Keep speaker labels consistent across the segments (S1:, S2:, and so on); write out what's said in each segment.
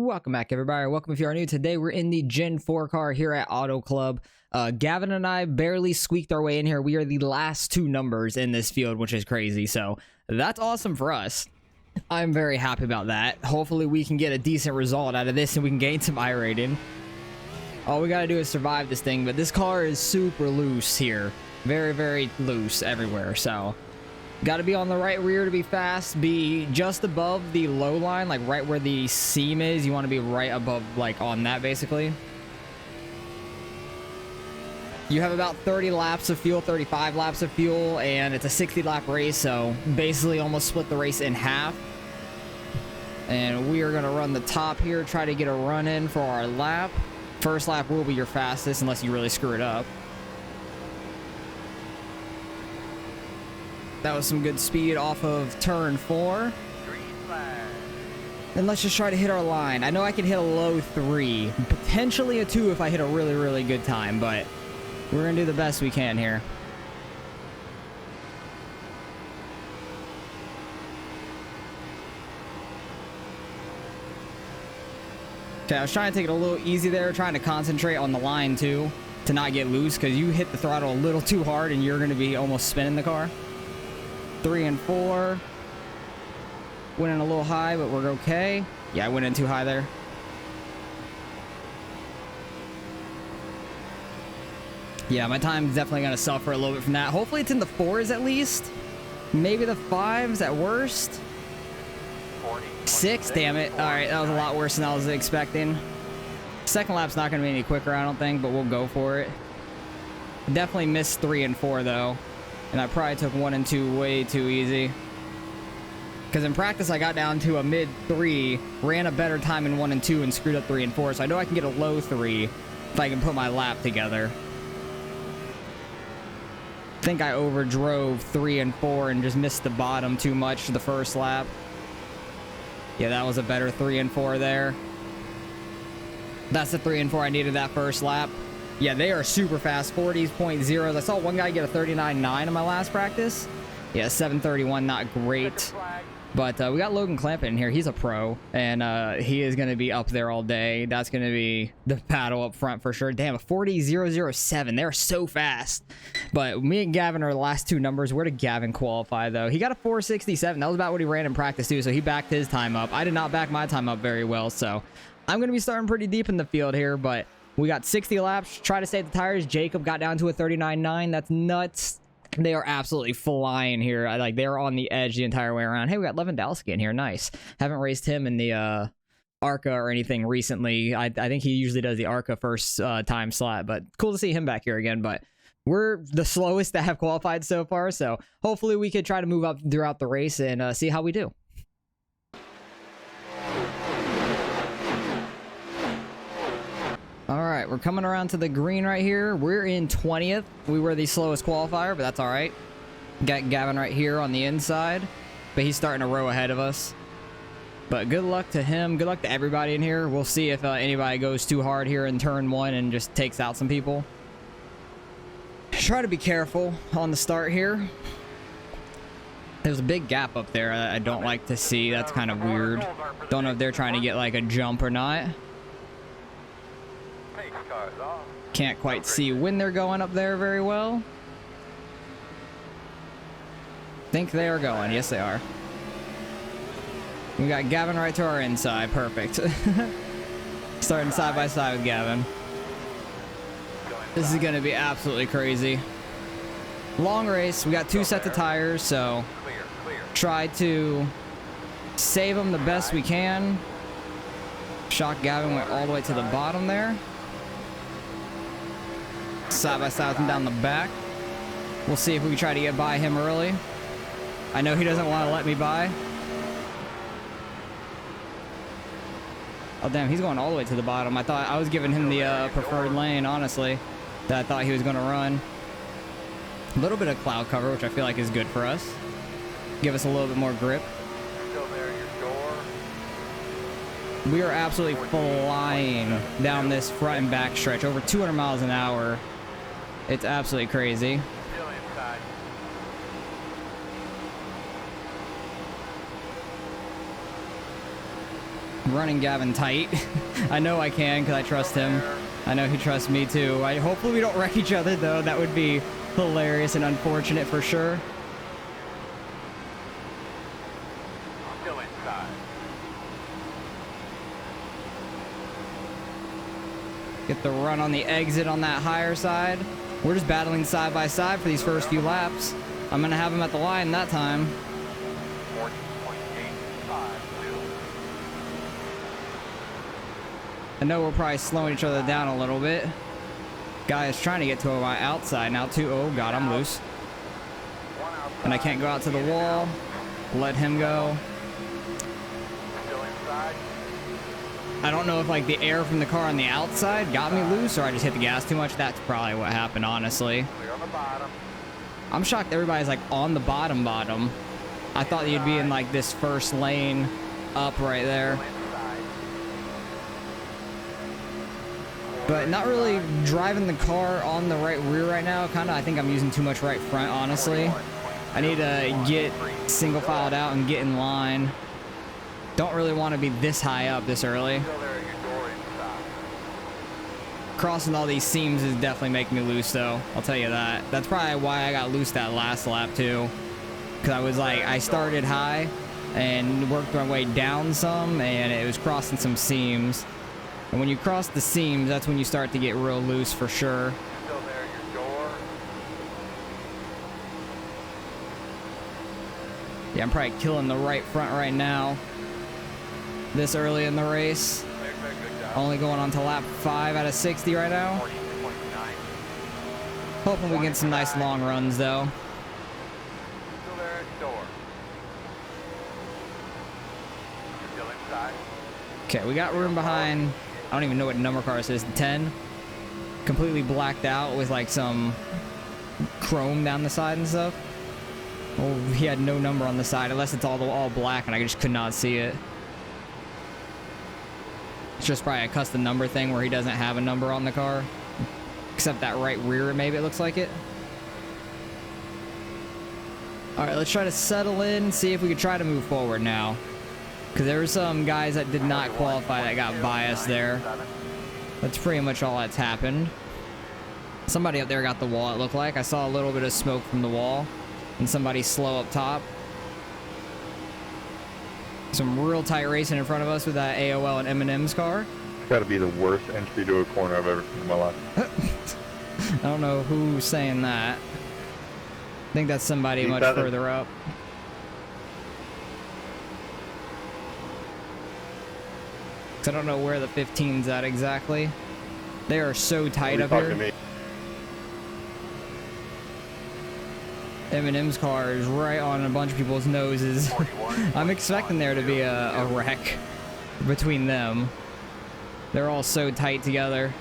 S1: Welcome back, everybody. Welcome if you are new. Today we're in the Gen 4 car here at Auto Club. Gavin and I barely squeaked our way in here. We are the last two numbers in this field, which is crazy. So that's awesome for us. I'm very happy about that. Hopefully we can get a decent result out of this and we can gain some iRating. All we gotta do is survive this thing, but this car is super loose here. Very, very loose everywhere. So got to be on the right rear to be fast. Be just above the low line, like right where the seam is. You want to be right above, like on that basically. You have about 30 laps of fuel, 35 laps of fuel, and it's a 60 lap race. So basically almost split the race in half. And we are going to run the top here, try to get a run in for our lap. First lap will be your fastest unless you really screw it up. That was some good speed off of turn 4. And let's just try to hit our line. I know I can hit a low 3, potentially a 2 if I hit a really, really good time, but we're going to do the best we can here. Okay, I was trying to take it a little easy there, trying to concentrate on the line too, to not get loose, because you hit the throttle a little too hard and you're going to be almost spinning the car. 3 and 4. Went in a little high, but we're okay. Yeah, I went in too high there. Yeah, my time's definitely going to suffer a little bit from that. Hopefully it's in the 4s at least. Maybe the 5s at worst. 6, damn it. All right, that was a lot worse than I was expecting. Second lap's not going to be any quicker, I don't think, but we'll go for it. Definitely missed 3 and 4, though. And I probably took 1 and 2 way too easy. Because in practice, I got down to a mid 3, ran a better time in 1 and 2, and screwed up 3 and 4. So I know I can get a low 3 if I can put my lap together. I think I overdrove 3 and 4 and just missed the bottom too much the first lap. Yeah, that was a better 3 and 4 there. That's the 3 and 4 I needed that first lap. Yeah, they are super fast, 40s.0s. I saw one guy get a 39.9 in my last practice. Yeah, 7:31, not great. But we got Logan Clampett in here. He's a pro, and he is going to be up there all day. That's going to be the battle up front for sure. Damn, a 40.007. They're so fast. But me and Gavin are the last two numbers. Where did Gavin qualify, though? He got a 4.67. That was about what he ran in practice, too, so he backed his time up. I did not back my time up very well, so I'm going to be starting pretty deep in the field here, but we got 60 laps. Try to save the tires. Jacob got down to a 39.9. That's nuts. They are absolutely flying here. Like, they're on the edge the entire way around. Hey, we got Lewandowski in here. Nice. Haven't raced him in the ARCA or anything recently. I think he usually does the ARCA first time slot, but cool to see him back here again. But we're the slowest that have qualified so far, so hopefully we could try to move up throughout the race and see how we do. All right, we're coming around to the green right here. We're in 20th. We were the slowest qualifier, but that's all right. Got Gavin right here on the inside, but he's starting a row ahead of us. But good luck to him. Good luck to everybody in here. We'll see if anybody goes too hard here in turn 1 and just takes out some people. Try to be careful on the start here. There's a big gap up there I don't like to see. That's kind of weird. Don't know if they're trying to get like a jump or not. Can't quite see when they're going up there very well. Think they are going. Yes, they are. We got Gavin right to our inside. Perfect. Starting side by side with Gavin. This is going to be absolutely crazy. Long race. We got 2 sets of tires, so try to save them the best we can. Shock Gavin went all the way to the bottom there. Side by side with him down the back. We'll see if we can try to get by him early. I know he doesn't want to let me by. Oh damn, he's going all the way to the bottom. I thought I was giving him the preferred lane, honestly, that I thought he was going to run. A little bit of cloud cover, which I feel like is good for us. Give us a little bit more grip. We are absolutely flying down this front and back stretch, over 200 miles an hour. It's absolutely crazy. running Gavin tight. I know I can because I trust him. I know he trusts me too. Hopefully we don't wreck each other though. That would be hilarious and unfortunate for sure.
S2: Still inside.
S1: Get the run on the exit on that higher side. We're just battling side by side for these first few laps. I'm gonna have him at the line that time.
S2: 40.852.
S1: I know we're probably slowing each other down a little bit. Guy is trying to get to my outside now too. Oh God, I'm loose. And I can't go out to the wall. Let him go.
S2: Still inside.
S1: I don't know if like the air from the car on the outside got me loose or I just hit the gas too much. That's probably what happened, honestly.
S2: Clear on the bottom.
S1: I'm shocked everybody's like on the bottom. I thought you'd be in like this first lane up right there.
S2: Still inside.
S1: But not really driving the car on the right rear right now. Kind of, I think I'm using too much right front, honestly. I need to get single filed out and get in line. Don't really want to be this high up this early.
S2: Still there at your door inside.
S1: Crossing all these seams is definitely making me loose though. I'll tell you that. That's probably why I got loose that last lap too. Because I was like, I started high and worked my way down some and it was crossing some seams. And when you cross the seams, that's when you start to get real loose for sure.
S2: Still there at your door.
S1: Yeah, I'm probably killing the right front right now. This early in the race.
S2: Very good job.
S1: Only going on to lap 5 out of 60 right now.
S2: 40.9.
S1: Hoping we get some nice long runs though.
S2: Still there at your door. Still inside.
S1: Okay, we got room behind. I don't even know what number car this is. 10. Completely blacked out with like some chrome down the side and stuff. Oh, he had no number on the side unless it's all black and I just could not see it. It's just probably a custom number thing where he doesn't have a number on the car. Except that right rear, maybe it looks like it. Alright, let's try to settle in, see if we could try to move forward now. Because there were some guys that did not qualify that got biased there. That's pretty much all that's happened. Somebody up there got the wall, it looked like. I saw a little bit of smoke from the wall. And somebody slow up top. Some real tight racing in front of us with that AOL and M&M's car.
S3: It's got to be the worst entry to a corner I've ever seen in my life.
S1: I don't know who's saying that. I think that's somebody much further up. I don't know where the 15's at exactly. They are so tight up here. Eminem's car is right on a bunch of people's noses. I'm expecting there to be a wreck between them. They're all so tight together.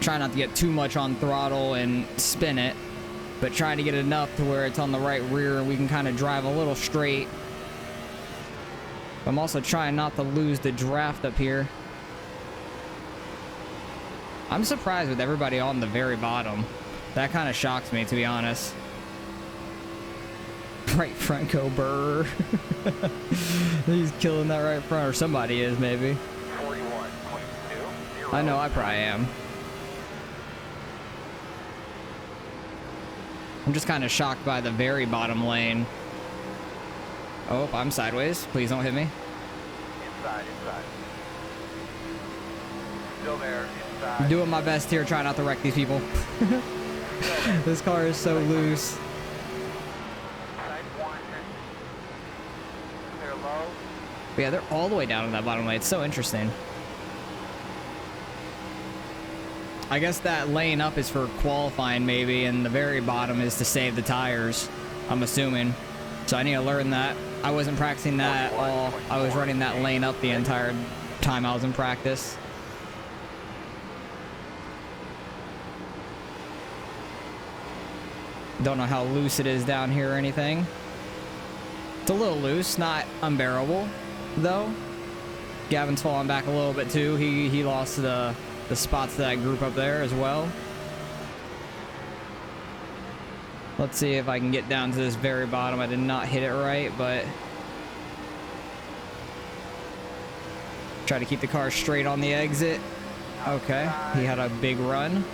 S1: Try not to get too much on throttle and spin it, but trying to get enough to where it's on the right rear and we can kind of drive a little straight. I'm also trying not to lose the draft up here. I'm surprised with everybody on the very bottom. That kind of shocks me, to be honest. Right front go burr. He's killing that right front, or somebody is, maybe.
S2: 41.2.
S1: I know I probably am. I'm just kind of shocked by the very bottom lane. Oh, I'm sideways. Please don't hit me.
S2: Inside. Still there, inside.
S1: I'm doing my best here, trying not to wreck these people. This car is so loose.
S2: Side one. Clear low.
S1: But yeah, they're all the way down in that bottom lane. It's so interesting. I guess that lane up is for qualifying maybe, and the very bottom is to save the tires, I'm assuming. So I need to learn that. I wasn't practicing that at all. I was running that lane up the entire time I was in practice. Don't know how loose it is down here or anything. It's a little loose, not unbearable, though. Gavin's falling back a little bit too. He lost the spots to that group up there as well. Let's see if I can get down to this very bottom. I did not hit it right, but try to keep the car straight on the exit. Okay, he had a big run.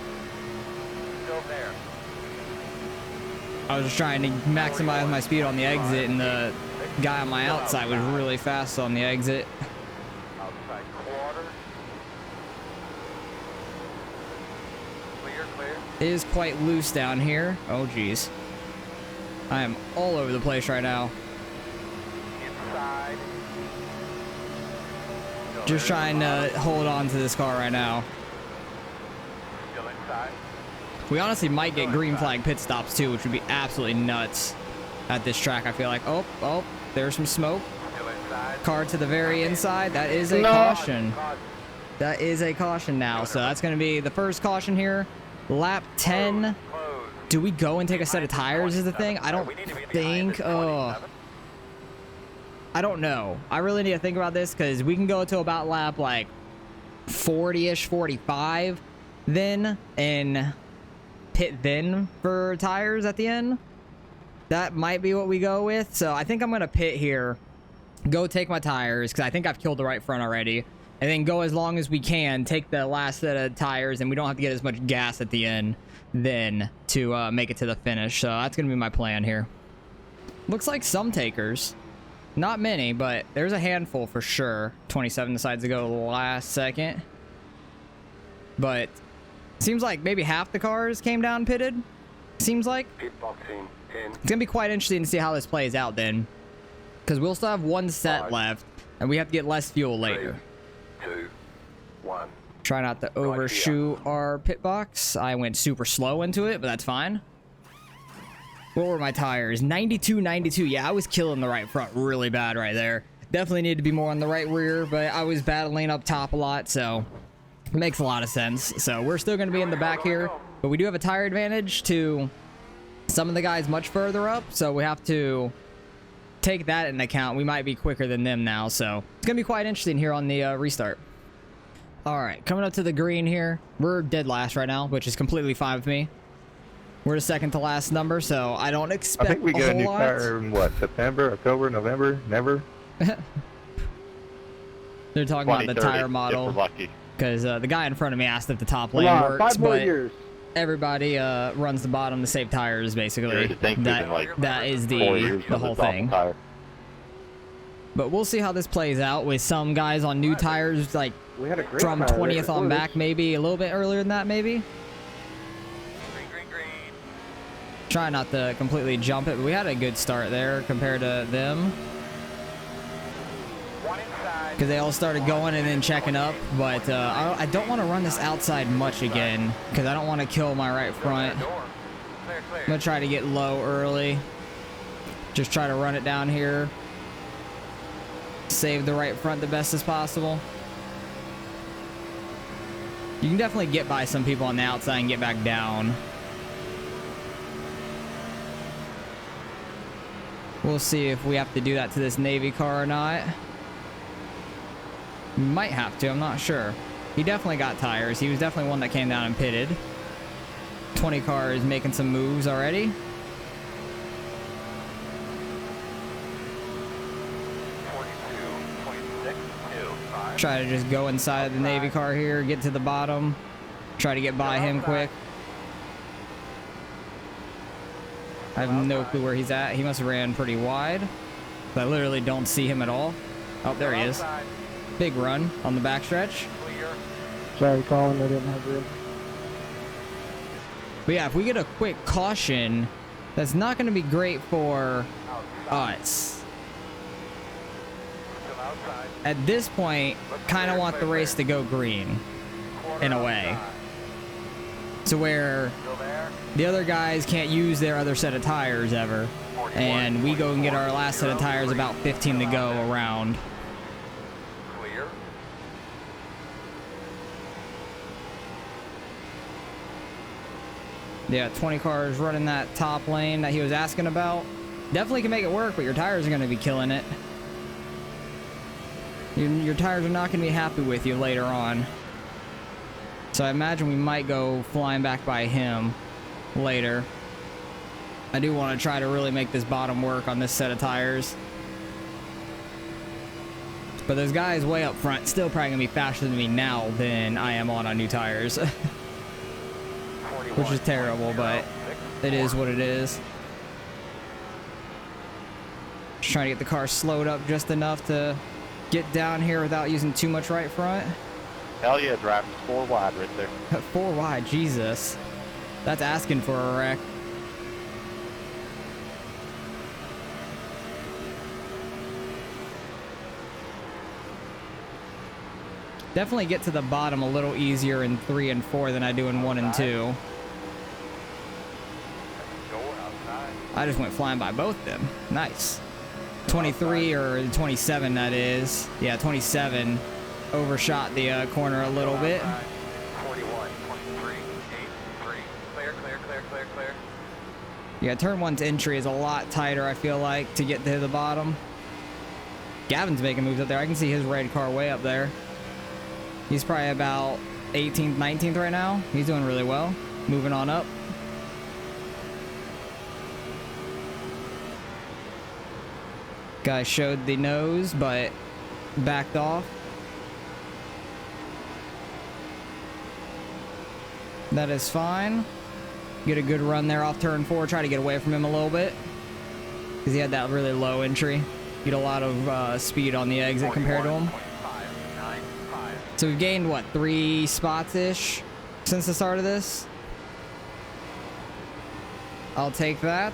S2: Still there.
S1: I was just trying to maximize my speed on the exit, and the guy on my outside was really fast on the exit.
S2: Outside quarter. Clear, clear.
S1: It is quite loose down here. Oh, geez. I am all over the place right now.
S2: Inside. Still
S1: Just
S2: there.
S1: trying to hold on to this car right now.
S2: Still inside.
S1: We honestly might get green flag pit stops too, which would be absolutely nuts at this track. I feel like, oh, there's some smoke.
S2: Still inside.
S1: Car to the very inside. That is a caution. That is a caution now. So that's going to be the first caution here. Lap 10.
S2: Close.
S1: Do we go and take a set of tires is the thing? I don't think. Oh, I don't know. I really need to think about this because we can go to about lap like 40-ish, 45 then, and pit then for tires at the end. That might be what we go with. So I think I'm going to pit here, go take my tires because I think I've killed the right front already, and then go as long as we can, take the last set of tires, and we don't have to get as much gas at the end then to make it to the finish. So that's going to be my plan here. Looks like some takers. Not many, but there's a handful for sure. 27 decides to go last second. But seems like maybe half the cars came down pitted. Seems like.
S2: Pitboxing in.
S1: It's going to be quite interesting to see how this plays out then. Because we'll still have one set left, and we have to get less fuel later.
S2: 2, 1.
S1: Try not to overshoot our pit box. I went super slow into it, but that's fine. What were my tires? 92, 92. Yeah, I was killing the right front really bad right there. Definitely need to be more on the right rear, but I was battling up top a lot, so it makes a lot of sense. So we're still going to be in the back here, but we do have a tire advantage to some of the guys much further up, so we have to take that into account. We might be quicker than them now, so it's going to be quite interesting here on the restart. All right, coming up to the green here. We're dead last right now, which is completely fine with me. We're the second to last number, so I don't expect
S3: I think we
S1: a
S3: get a
S1: whole
S3: new
S1: lot.
S3: tire in what, September, October, November, never?
S1: They're talking about the
S3: 2030,
S1: tire
S3: if
S1: model
S3: we're lucky.
S1: because the guy in front of me asked if the top lane
S4: Come on,
S1: works,
S4: 5 more
S1: but
S4: years.
S1: everybody runs the bottom to save tires, basically.
S3: You'd think we've been, like,
S1: That is
S3: 4 years
S1: the
S3: on
S1: whole
S3: top
S1: thing.
S3: tire.
S1: But we'll see how this plays out with some guys on new tires, like
S4: We had a great
S1: from
S4: tire
S1: 20th
S4: race.
S1: on back, maybe a little bit earlier than that, maybe.
S2: Green, green, green.
S1: Try not to completely jump it, but we had a good start there compared to them.
S2: One inside.
S1: Because they all started going and then checking up, but I don't want to run this outside much again because I don't want to kill my right front.
S2: Door. Clear, clear.
S1: I'm going to try to get low early. Just try to run it down here. Save the right front the best as possible. You can definitely get by some people on the outside and get back down. We'll see if we have to do that to this Navy car or not. Might have to, I'm not sure. He definitely got tires. He was definitely one that came down and pitted. 20 car is making some moves already.
S2: 42.625.
S1: Try to just go inside the Navy car here, get to the bottom. Try to get by him quick. I have no clue where he's at. He must have ran pretty wide. I literally don't see him at all. Oh, there he is.
S2: Outside.
S1: Big run on the backstretch.
S2: Clear.
S4: Sorry, Colin, I didn't have room.
S1: But yeah, if we get a quick caution, that's not going to be great for us.
S2: Still outside.
S1: At this point, kind of want the race to go green in a way. So where
S2: Still there.
S1: the other guys can't use their other set of tires ever. And we go and get our last set of tires about 15 to go around.
S2: Clear.
S1: Yeah, 20 cars running that top lane that he was asking about. Definitely can make it work, but your tires are going to be killing it. Your tires are not going to be happy with you later on. So I imagine we might go flying back by him later. I do want to try to really make this bottom work on this set of tires. But those guys way up front still probably gonna be faster than me now than I am on new tires. Which is terrible, but it is what it is. Just trying to get the car slowed up just enough to get down here without using too much right front.
S5: Hell yeah, driving 4 wide right there.
S1: 4 wide, Jesus. That's asking for a wreck. Definitely get to the bottom a little easier in 3 and 4 than I do in 1 and 2. I just went flying by both of them. Nice. 23 or 27, that is. Yeah, 27 overshot the corner a little bit.
S2: 41, 23, 8, 3. Clear, clear, clear, clear, clear.
S1: Yeah, turn 1's entry is a lot tighter, I feel like, to get to the bottom. Gavin's making moves up there. I can see his red car way up there. He's probably about 18th, 19th right now. He's doing really well. Moving on up. Guy showed the nose, but backed off. That is fine. Get a good run there off turn 4. Try to get away from him a little bit, because he had that really low entry. Get a lot of speed on the exit compared to him. So we've gained, what, 3 spots-ish since the start of this? I'll take that.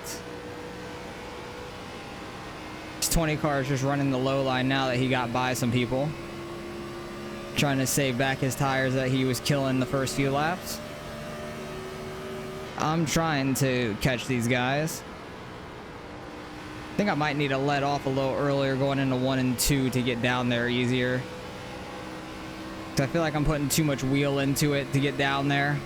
S1: This 20 car is just running the low line now that he got by some people. Trying to save back his tires that he was killing the first few laps. I'm trying to catch these guys. I think I might need to let off a little earlier going into 1 and 2 to get down there easier. I feel like I'm putting too much wheel into it to get down there.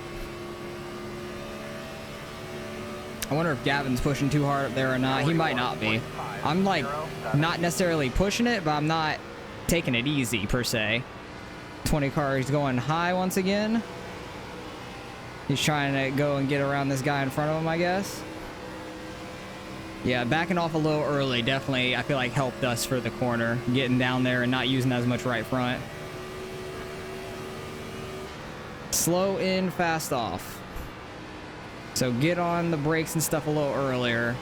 S1: I wonder if Gavin's pushing too hard up there or not. He might not be. I'm like not necessarily pushing it, but I'm not taking it easy per se. 20 car is going high once again. He's trying to go and get around this guy in front of him, I guess. Yeah, backing off a little early definitely, I feel like, helped us for the corner. Getting down there and not using as much right front. Slow in, fast off. So get on the brakes and stuff a little earlier.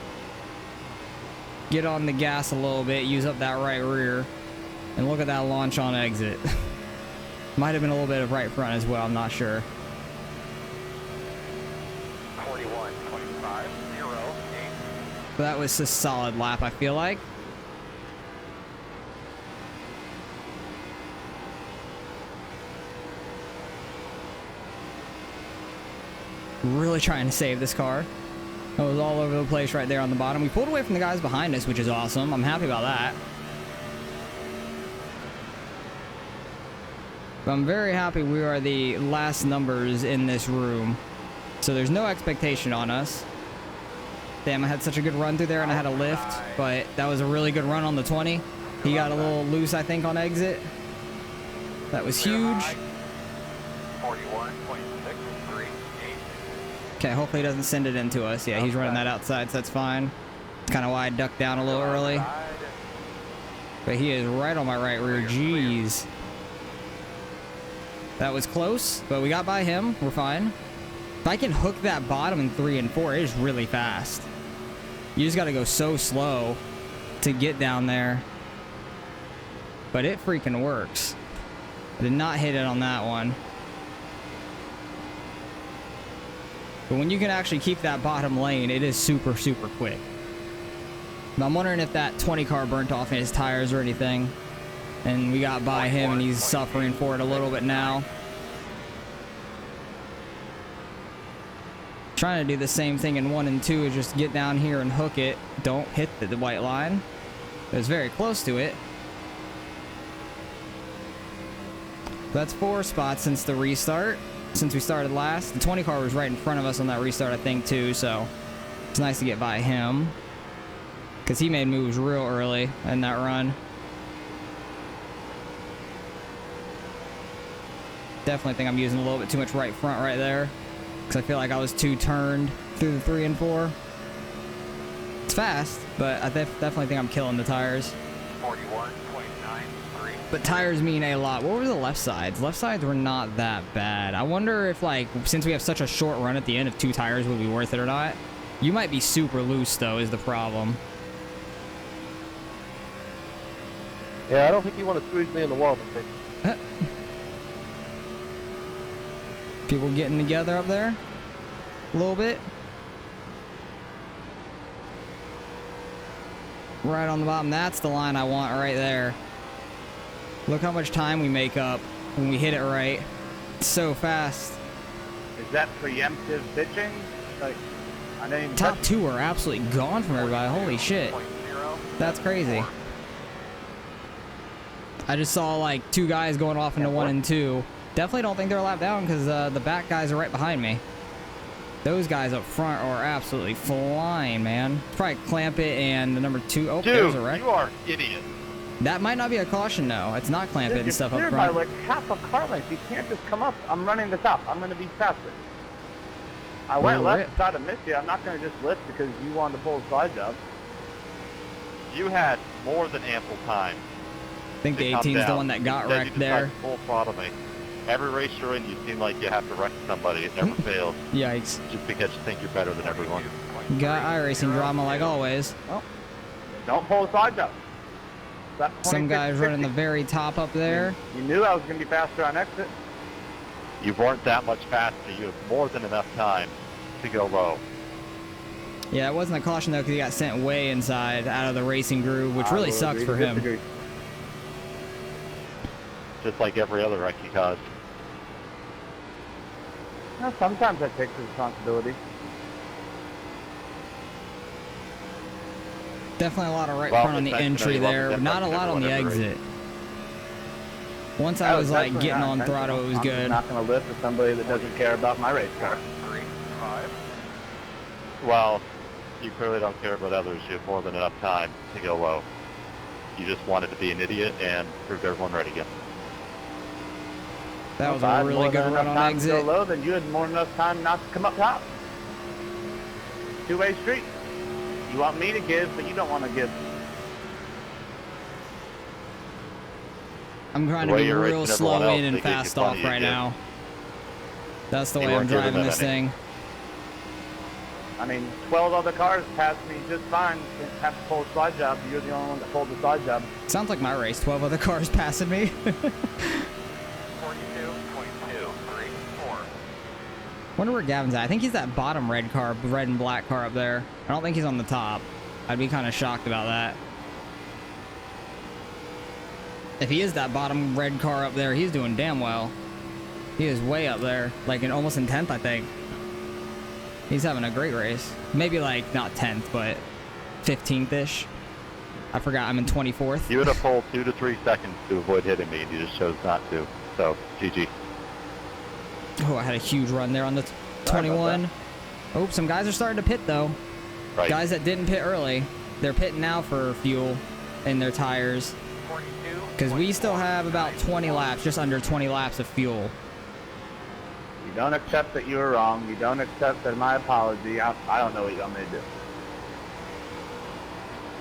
S1: Get on the gas a little bit, use up that right rear. And look at that launch on exit. Might have been a little bit of right front as well, I'm not sure.
S2: 41, 25, 0, 8.
S1: But that was a solid lap, I feel like. Really trying to save this car. It was all over the place right there on the bottom. We pulled away from the guys behind us, which is awesome. I'm happy about that. But I'm very happy we are the last numbers in this room. So there's no expectation on us. Damn, I had such a good run through there and I had a lift, but that was a really good run on the 20. He got a little loose, I think, on exit. That was huge.
S2: 41, 26, 3, 8.
S1: Okay, hopefully he doesn't send it into us. Yeah, he's running that outside, so that's fine. That's kind of why I ducked down a little early. But he is right on my right rear. Jeez. That was close, but we got by him. We're fine. If I can hook that bottom in 3 and 4, it is really fast. You just got to go so slow to get down there. But it freaking works. I did not hit it on that one. But when you can actually keep that bottom lane, it is super, super quick. But I'm wondering if that 20 car burnt off his tires or anything. And we got by him and he's suffering for it a little bit now. Trying to do the same thing in 1 and 2 is just get down here and hook it. Don't hit the white line. It was very close to it. That's 4 spots since the restart. Since we started last. The 20 car was right in front of us on that restart, I think, too, so it's nice to get by him. Because he made moves real early in that run. Definitely think I'm using a little bit too much right front right there. Because I feel like I was too turned through the 3 and 4. It's fast, but I definitely think I'm killing the tires.
S2: 41.93.
S1: But tires mean a lot. What were the left sides? Left sides were not that bad. I wonder if, like, since we have such a short run at the end, if 2 tires would be worth it or not. You might be super loose, though, is the problem.
S5: Yeah, I don't think you want to squeeze me in the wall.
S1: People getting together up there a little bit. Right on the bottom. That's the line I want right there. Look how much time we make up when we hit it right. It's so fast.
S6: Is that preemptive bitching? Like, I didn't even
S1: Top
S6: touch
S1: 2 are absolutely gone from everybody. Holy shit.
S2: 0.0.
S1: That's crazy. I just saw like 2 guys going off into 1 and 2. Definitely don't think they're a lap down because the back guys are right behind me. Those guys up front are absolutely flying, man. Probably Clamp It and the number 2. Oh, there's a wreck.
S5: You are an idiot.
S1: That might not be a caution, though. It's not Clamp It
S6: Dude,
S1: and
S6: you're
S1: stuff up
S6: clear by
S1: front.
S6: like half a car length. You can't just come up. I'm running the top. I'm going to be faster. I went
S1: Well,
S6: left to try to miss you. I'm not going to just lift because you wanted to pull a slide job.
S5: You had more than ample time.
S1: I think the
S5: to come
S1: 18 is the
S5: down.
S1: one that got
S5: Instead,
S1: wrecked
S5: you decided
S1: there.
S5: to full throttle me. Every race you're in, you seem like you have to wreck somebody. It never fails.
S1: Yikes.
S5: Just because you think you're better than everyone.
S1: Got iRacing drama like always.
S6: Well, don't pull a slide job. That
S1: Some guys
S6: 26,
S1: running the very top up there.
S6: You knew I was going to be faster on exit.
S5: You weren't that much faster. You have more than enough time to go low.
S1: Yeah, it wasn't a caution, though, because he got sent way inside out of the racing groove, which really sucks for him.
S6: Disagree.
S5: Just like every other wreck you caused.
S6: Well, sometimes I take responsibility.
S1: Definitely a lot of right
S5: Well,
S1: front on the
S5: it's
S1: entry
S5: definitely
S1: there,
S5: love
S1: but
S5: it.
S1: not a lot on the
S5: Everyone
S1: exit. Once I was like
S6: definitely
S1: getting
S6: not
S1: on
S6: intentional.
S1: throttle, it was
S6: I'm
S1: good.
S6: not going to lift with somebody that doesn't care about my race car.
S2: 3.5.
S5: Well, you clearly don't care about others. You have more than enough time to go low. You just wanted to be an idiot and prove everyone right again.
S1: That was
S6: If I
S1: a
S6: had
S1: really
S6: more
S1: good
S6: than
S1: run
S6: enough
S1: on
S6: time to go
S1: exit.
S6: low, then you had more than enough time not to come up top. Two-way street. You want me to give, but you don't want to give.
S1: I'm trying
S5: The
S1: to
S5: way
S1: be
S5: you're
S1: real
S5: racing
S1: slow
S5: everyone else,
S1: in and
S5: they gave you
S1: fast
S5: plenty
S1: off
S5: of
S1: right
S5: give.
S1: now. That's the
S5: You
S1: way I'm
S5: weren't giving
S1: driving
S5: them
S1: this
S5: any.
S1: thing.
S6: I mean, 12 other cars passed me just fine. Didn't have to pull a slide job. You're the only one that pulled the slide job.
S1: Sounds like my race. 12 other cars passing me.
S2: 42.234.
S1: Wonder where Gavin's at. I think he's that bottom red car, red and black car up there. I don't think he's on the top. I'd be kind of shocked about that. If he is that bottom red car up there, he's doing damn well. He is way up there, like almost in 10th, I think. He's having a great race. Maybe like not 10th, but 15th-ish. I forgot I'm in 24th.
S5: You would have pulled 2 to 3 seconds to avoid hitting me, and you just chose not to. So, GG.
S1: Oh, I had a huge run there on the
S6: Sorry about
S1: 21. Oh, some guys are starting to pit, though.
S5: Right.
S1: Guys that didn't pit early, they're pitting now for fuel in their tires.
S2: 42.
S1: Because we still have about 20 laps, just under 20 laps of fuel.
S6: You don't accept that you were wrong. You don't accept that my apology. I don't know what you want me to do.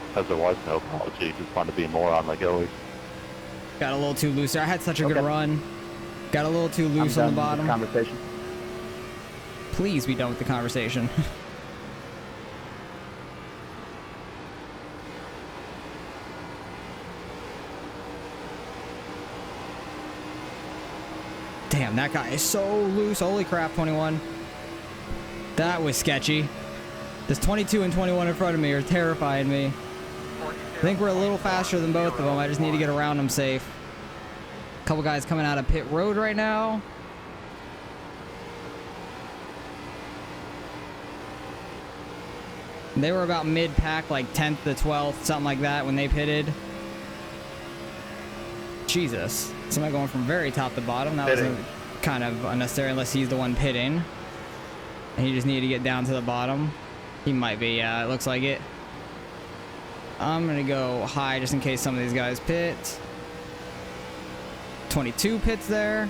S5: Because there was no apology. Just wanted to be a moron like always.
S1: Got a little too loose there. I had such a good
S6: Okay.
S1: run. Got a little too loose
S6: I'm
S1: on the
S6: done with
S1: bottom.
S6: this conversation.
S1: Please be done with the conversation. Damn, that guy is so loose. Holy crap, 21. That was sketchy. This 22 and 21 in front of me are terrifying me. I think we're a little faster than both of them. I just need to get around them safe. A couple guys coming out of pit road right now. They were about mid-pack, like 10th to 12th, something like that, when they pitted. Jesus. Somebody going from very top to bottom. That was
S5: Pitting.
S1: kind of unnecessary unless he's the one pitting. And he just needed to get down to the bottom. He might be, yeah, it looks like it. I'm going to go high just in case some of these guys pit. 22 pits there.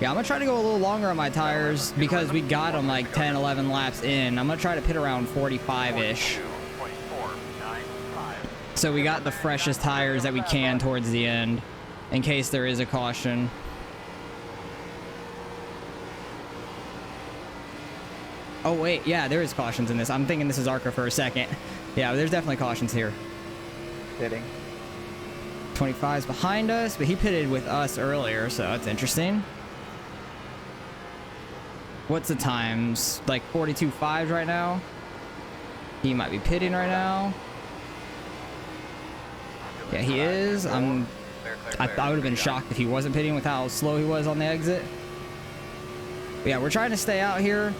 S1: Yeah, I'm going to try to go a little longer on my tires because we got them like 10, 11 laps in. I'm going to try to pit around 45-ish. So we got the freshest tires that we can towards the end, in case there is a caution. Oh wait, yeah, there is cautions in this. I'm thinking this is ARCA for a second. Yeah, there's definitely cautions here.
S6: Pitting.
S1: 25's behind us, but he pitted with us earlier, so that's interesting. What's the times? Like 42.5 right now? He might be pitting right now. Yeah, he is. I would have been shocked if he wasn't pitting with how slow he was on the exit. But yeah, we're trying to stay out here,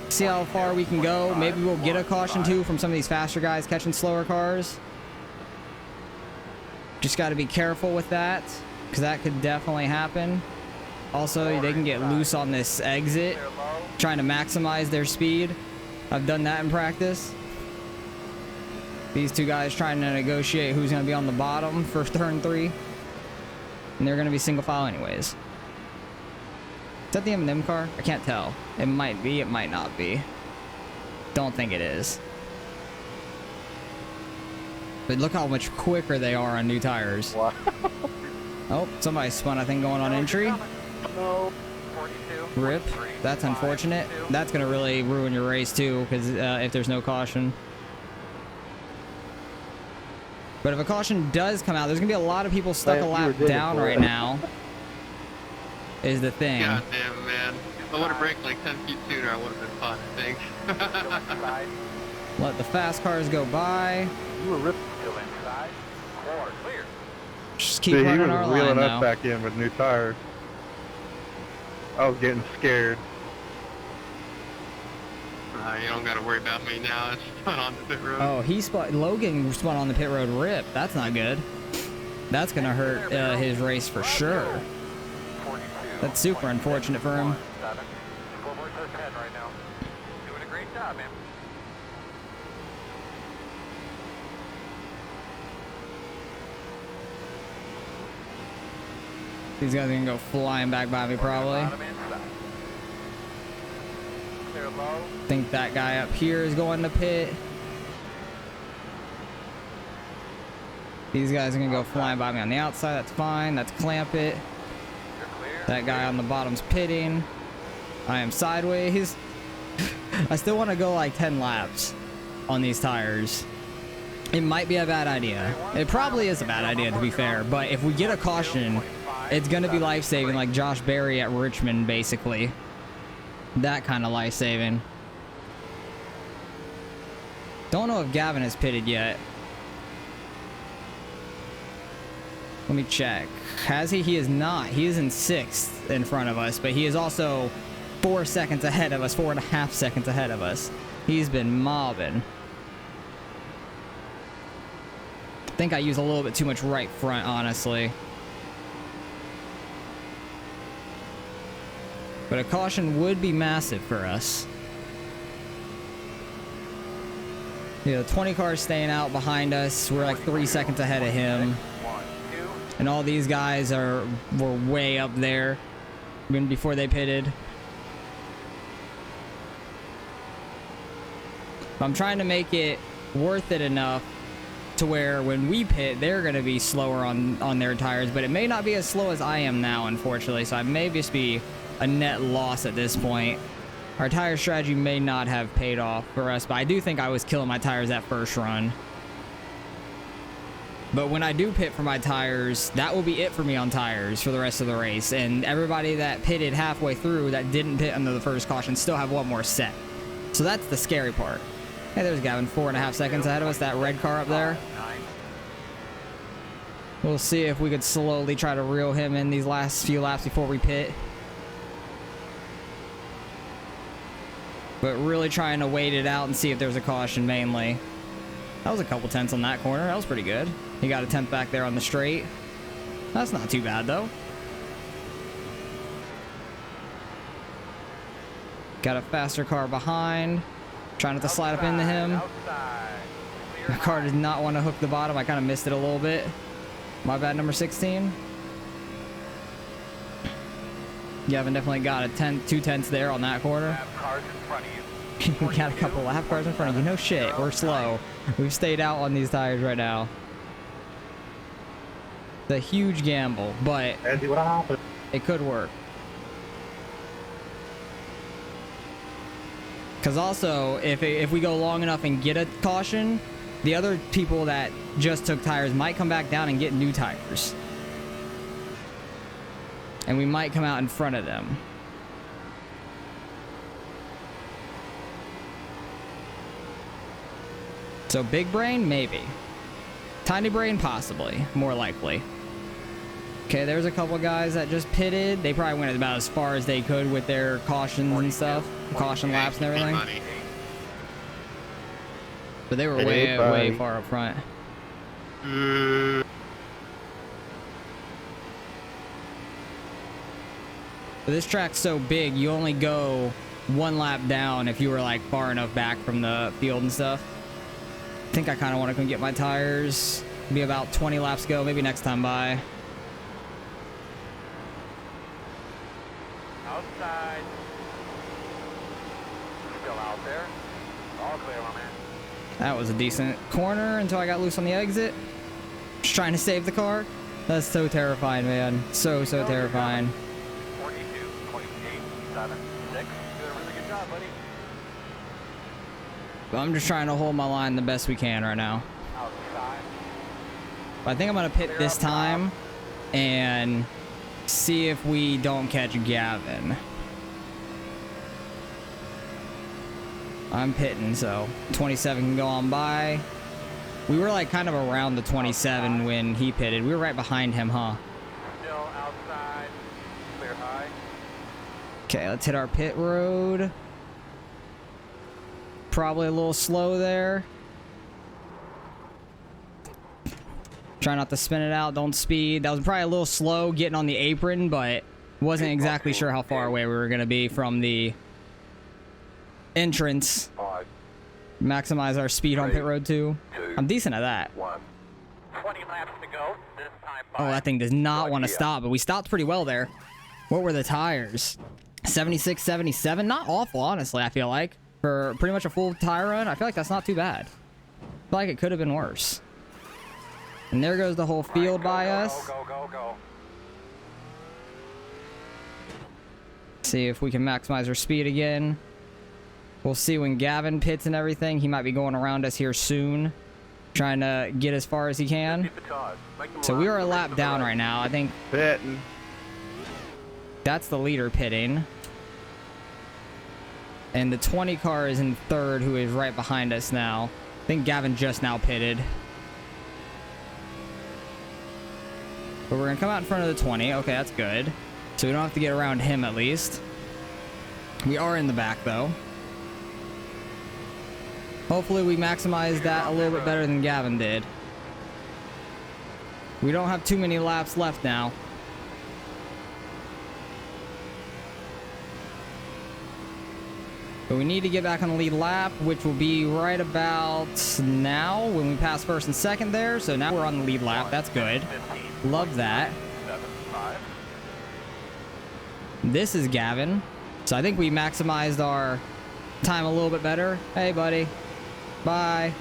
S1: see how far we can go. Maybe we'll get a caution too from some of these faster guys catching slower cars. Just got to be careful with that, because that could definitely happen. Also, they can get loose on this exit, trying to maximize their speed. I've done that in practice. These two guys trying to negotiate who's going to be on the bottom for turn 3. And they're going to be single file anyways. Is that the M&M car? I can't tell. It might be, it might not be. Don't think it is. But look how much quicker they are on new tires.
S6: Wow.
S1: Oh, somebody spun, I think, going on entry.
S6: No.
S2: 42.
S1: Rip. That's unfortunate. That's going to really ruin your race, too, because if there's no caution. But if a caution does come out, there's going to be a lot of people stuck a lap down right now. Is the thing.
S7: God damn, man. If I would have braked like 10 feet sooner, I would have been fine, I think.
S1: Let the fast cars go by.
S6: You were ripping.
S2: Still inside. Corner clear.
S1: Just keep
S3: See, he
S1: running
S3: was
S1: our line
S3: wheeling
S1: now.
S3: us back in with new tires. I was getting scared.
S7: You don't gotta worry about me now. It's not on the pit road.
S1: Oh, he spun. Logan spun on the pit road. Rip. That's not good. That's gonna hurt his race for sure.
S2: 42.
S1: That's super unfortunate for him.
S2: 7. Scoreboard says 10 right now. Doing a great job, man.
S1: These guys are gonna go flying back by me probably.
S2: Bottom inside. Clear low.
S1: Think that guy up here is going to pit. These guys are gonna go flying by me on the outside. That's fine. That's clamp it.
S2: You're clear.
S1: That guy on the bottom's pitting. I am sideways. I still want to go like 10 laps on these tires. It might be a bad idea. It probably is a bad idea, to be fair. But if we get a caution, it's going to be life-saving, like Josh Berry at Richmond, basically. That kind of life-saving. Don't know if Gavin has pitted yet. Let me check. Has he? He is not. He is in 6th in front of us, but he is also 4 seconds ahead of us, 4.5 seconds ahead of us. He's been mobbing. I think I use a little bit too much right front, honestly. But a caution would be massive for us. Yeah, the 20 cars staying out behind us. We're like 3 seconds ahead of him.
S2: 1, 2.
S1: And all these guys were way up there even before they pitted. I'm trying to make it worth it enough to where when we pit, they're going to be slower on their tires, but it may not be as slow as I am now, unfortunately, so I may just be a net loss at this point. Our tire strategy may not have paid off for us, but I do think I was killing my tires that first run. But when I do pit for my tires, that will be it for me on tires for the rest of the race, and everybody that pitted halfway through that didn't pit under the first caution still have one more set. So that's the scary part. Hey, there's Gavin, 4.5 seconds ahead of us, that red car up there.
S2: 9.
S1: We'll see if we could slowly try to reel him in these last few laps before we pit. But really trying to wait it out and see if there's a caution mainly. That was a couple tenths on that corner. That was pretty good. He got a tenth back there on the straight. That's not too bad, though. Got a faster car behind. Trying not to slide up into him.
S2: Outside.
S1: My car did not want to hook the bottom. I kind of missed it a little bit. My bad, number 16. Gavin definitely got a 2 tenths there on that corner.
S2: Have cars in front of you.
S1: We got a couple lap cars in front of you. No shit, we're slow. We've stayed out on these tires right now. It's a huge gamble, but
S6: Let's see what happens.
S1: it could work. Because also, if we go long enough and get a caution, the other people that just took tires might come back down and get new tires. And we might come out in front of them. So big brain, maybe. Tiny brain, possibly. More likely. Okay, there's a couple guys that just pitted. They probably went about as far as they could with their cautions and stuff. Caution laps and everything.
S7: Money.
S1: But they were
S4: Hey,
S1: way
S4: buddy.
S1: far up front. But this track's so big, you only go one lap down if you were like far enough back from the field and stuff. I think I kind of want to come get my tires. Be about 20 laps ago, maybe next time by.
S2: Outside. Still out there. All clear, my man.
S1: That was a decent corner until I got loose on the exit. Just trying to save the car. That's so terrifying, man. So terrifying.
S2: 42.876. Doing a really good job, buddy.
S1: But I'm just trying to hold my line the best we can right now.
S2: Outside.
S1: But I think I'm going to pit this time and see if we don't catch Gavin. I'm pitting, so 27 can go on by. We were like kind of around the 27 when he pitted. We were right behind him, huh?
S2: Still outside. Clear high.
S1: Okay, let's hit our pit road. Probably a little slow there. Try not to spin it out. Don't speed. That was probably a little slow getting on the apron, but wasn't exactly sure how far away we were going to be from the entrance.
S2: 5,
S1: Maximize our speed on pit road too.
S2: 2,
S1: I'm decent at that.
S2: 1. 20 laps to go. This time
S1: Oh,
S2: by.
S1: that thing does not want to stop, but we stopped pretty well there. What were the tires? 76, 77? Not awful, honestly, I feel like. For pretty much a full tire run, I feel like that's not too bad. I feel like it could have been worse. And there goes the whole field by us.
S2: Go.
S1: See if we can maximize our speed again. We'll see when Gavin pits and everything. He might be going around us here soon, trying to get as far as he can. So we are a lap down right now. I think
S6: Pitting.
S1: that's the leader pitting. And the 20 car is in third, who is right behind us now. I think Gavin just now pitted. But we're going to come out in front of the 20. Okay, that's good. So we don't have to get around him at least. We are in the back, though. Hopefully we maximize that a little bit better than Gavin did. We don't have too many laps left now. But we need to get back on the lead lap, which will be right about now when we pass first and second there. So now we're on the lead lap. That's good. Love that.
S2: 7.5.
S1: This is Gavin. So I think we maximized our time a little bit better. Hey, buddy. Bye.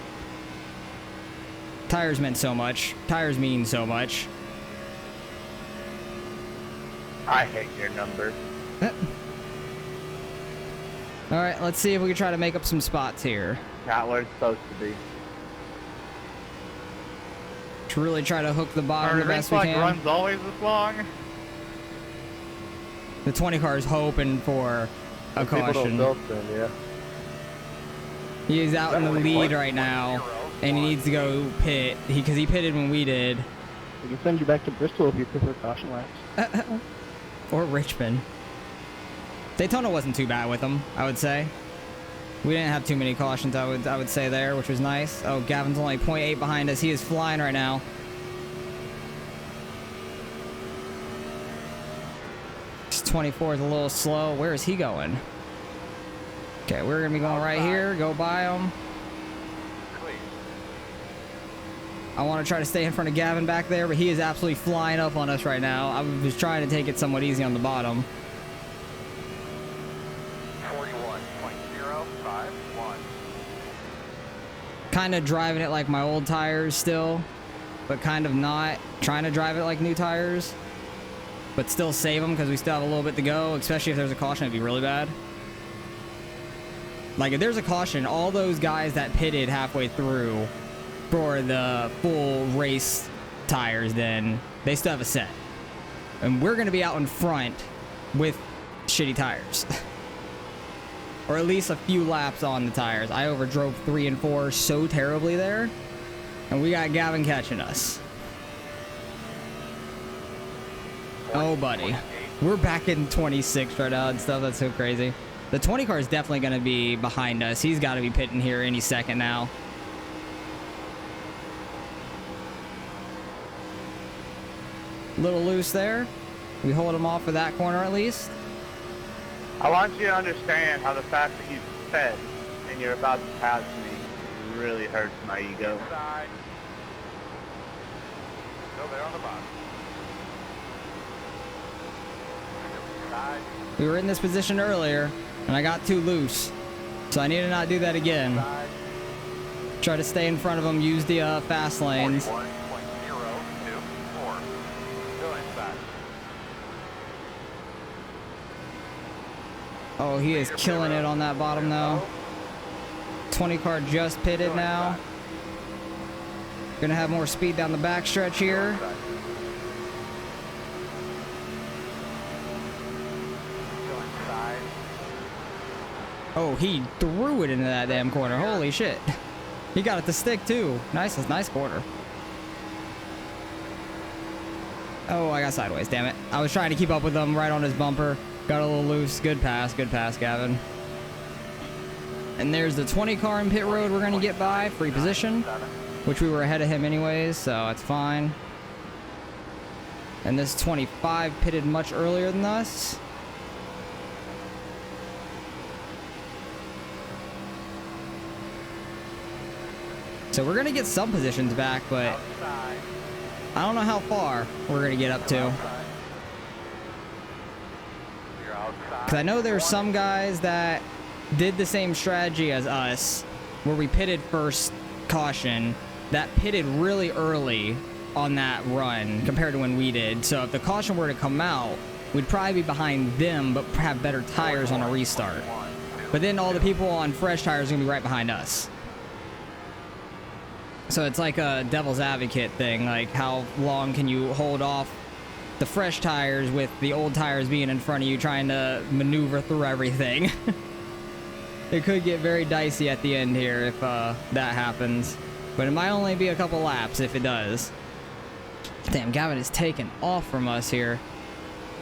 S1: Tires meant so much. Tires mean so much.
S6: I hate your number.
S1: All right, let's see if we can try to make up some spots here.
S6: Not where it's supposed to be.
S1: To really try to hook the bottom
S5: Our
S1: the best
S5: race
S1: we
S5: like
S1: can.
S5: runs always this long.
S1: The 20 car is hoping for a caution.
S4: Yeah.
S1: He is out in the lead right now, and he needs to go pit because he pitted when we did.
S4: We can send you back to Bristol if you prefer caution laps.
S1: Or Richmond. Daytona wasn't too bad with them, I would say. We didn't have too many cautions, I would say there, which was nice. Oh, Gavin's only 0.8 behind us. He is flying right now. This 24 is a little slow. Where is he going? Okay, we're gonna be going right here. Go by him.
S2: Clear.
S1: I want to try to stay in front of Gavin back there, but he is absolutely flying up on us right now. I was trying to take it somewhat easy on the bottom.
S2: 41.051.
S1: Kind of driving it like my old tires still. but kind of not. Trying to drive it like new tires, but still save them because we still have a little bit to go, especially if there's a caution. It'd be really bad. Like, if there's a caution, all those guys that pitted halfway through for the full race tires, then they still have a set. And we're going to be out in front with shitty tires. Or at least a few laps on the tires. I overdrove 3 and 4 so terribly there. And we got Gavin catching us. Oh, buddy. We're back in 26 right now and stuff. That's so crazy. The 20 car is definitely going to be behind us. He's got to be pitting here any second now. Little loose there. We hold him off for that corner at least.
S6: I want you to understand how the fact that you fed and you're about to pass me really hurts my ego.
S2: Side. Still there on the bottom. Side.
S1: We were in this position earlier, and I got too loose. So I need to not do that again.
S2: Side.
S1: Try to stay in front of them, use the fast lanes.
S2: 41.024. Still inside.
S1: Oh, he is killing it on that bottom though. 20 car just pitted now. Gonna have more speed down the backstretch here.
S2: Still inside.
S1: Oh, he threw it into that damn corner. Holy shit. He got it to stick too. Nice corner. Oh, I got sideways, damn it. I was trying to keep up with him right on his bumper. Got a little loose. Good pass, Gavin. And there's the 20 car in pit road we're going to get by. Free position, which we were ahead of him anyways, so it's fine. And this 25 pitted much earlier than us. So we're going to get some positions back, but
S2: Outside.
S1: I don't know how far we're going to get up to.
S2: Outside. You're outside.
S1: Because I know there's some guys that did the same strategy as us, where we pitted first caution, that pitted really early on that run compared to when we did. So if the caution were to come out, we'd probably be behind them, but have better tires on a restart. But then all the people on fresh tires are going to be right behind us. So it's like a devil's advocate thing, like how long can you hold off the fresh tires with the old tires being in front of you trying to maneuver through everything. It could get very dicey at the end here if that happens. But it might only be a couple laps if it does. Damn, Gavin is taking off from us here.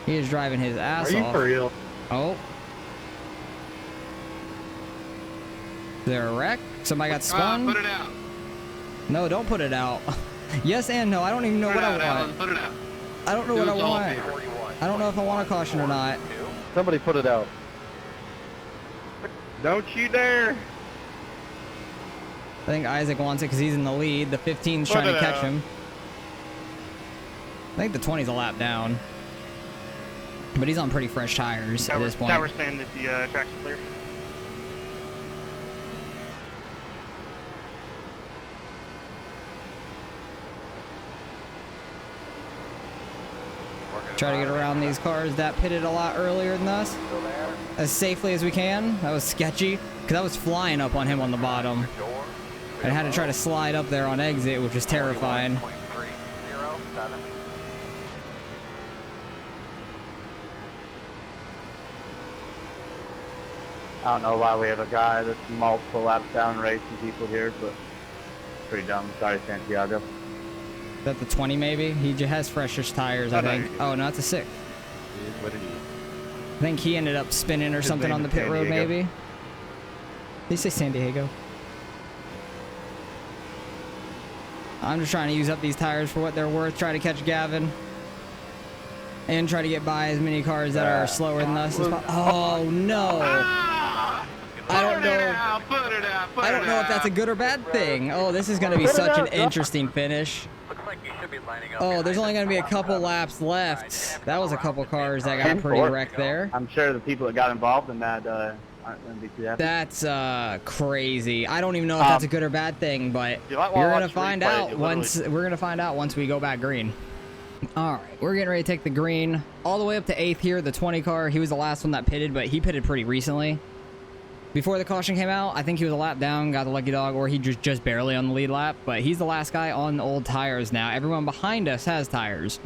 S1: He is driving his ass off.
S6: Are you for real?
S1: Oh. Is there a wreck? Somebody got spun?
S7: Put it out.
S1: No, don't put it out. Yes and no. I don't even know what I want.
S7: Alan, put it out.
S1: I don't know
S7: Do
S1: what I
S7: us all a
S1: want.
S7: favor.
S1: I don't know if I want a caution or not.
S4: Somebody put it out.
S6: Don't you dare!
S1: I think Isaac wants it because he's in the lead. The 15's trying to catch him. I think the 20's a lap down. But he's on pretty fresh tires at this point.
S6: Tower saying that the track's clear.
S1: Try to get around these cars that pitted a lot earlier than us
S2: Still there.
S1: as safely as we can. That was sketchy because I was flying up on him on the bottom.
S2: Door.
S1: I had to try to slide up there on exit, which was terrifying.
S2: 41.307.
S6: I don't know why we have a guy that's multiple laps down racing people here, but pretty dumb. Sorry, Santiago.
S1: Is that the 20 maybe? He just has freshish tires, I
S6: Oh, no,
S1: think.
S6: you're good.
S1: Oh, no, it's a 6.
S5: What did he?
S1: I think he ended up spinning or
S6: His
S1: something
S6: name
S1: on the
S6: is
S1: pit
S6: San
S1: road,
S6: Diego.
S1: maybe. Did he say San Diego? I'm just trying to use up these tires for what they're worth. Try to catch Gavin. And try to get by as many cars that are slower than us as possible. Oh, no. I don't know.
S7: Put it out.
S1: I don't know if that's a good or bad thing. Oh, this is going to be such an interesting finish.
S2: Looks like you should be lining up.
S1: Oh, there's only going to be a couple laps left. That was a couple cars that got pretty wrecked there.
S6: I'm sure the people that got involved in that, aren't going to be too happy.
S1: That's crazy. I don't even know if that's a good or bad thing, but
S5: You might
S1: we're
S5: wanna
S1: gonna
S5: watch
S1: find
S5: replay.
S1: out
S5: You
S1: once
S5: literally-
S1: we're gonna find out once we go back green. All right, we're getting ready to take the green all the way up to 8th here. The 20 car. He was the last one that pitted, but he pitted pretty recently. Before the caution came out, I think he was a lap down, got the lucky dog, or he just barely on the lead lap. But he's the last guy on old tires now. Everyone behind us has tires.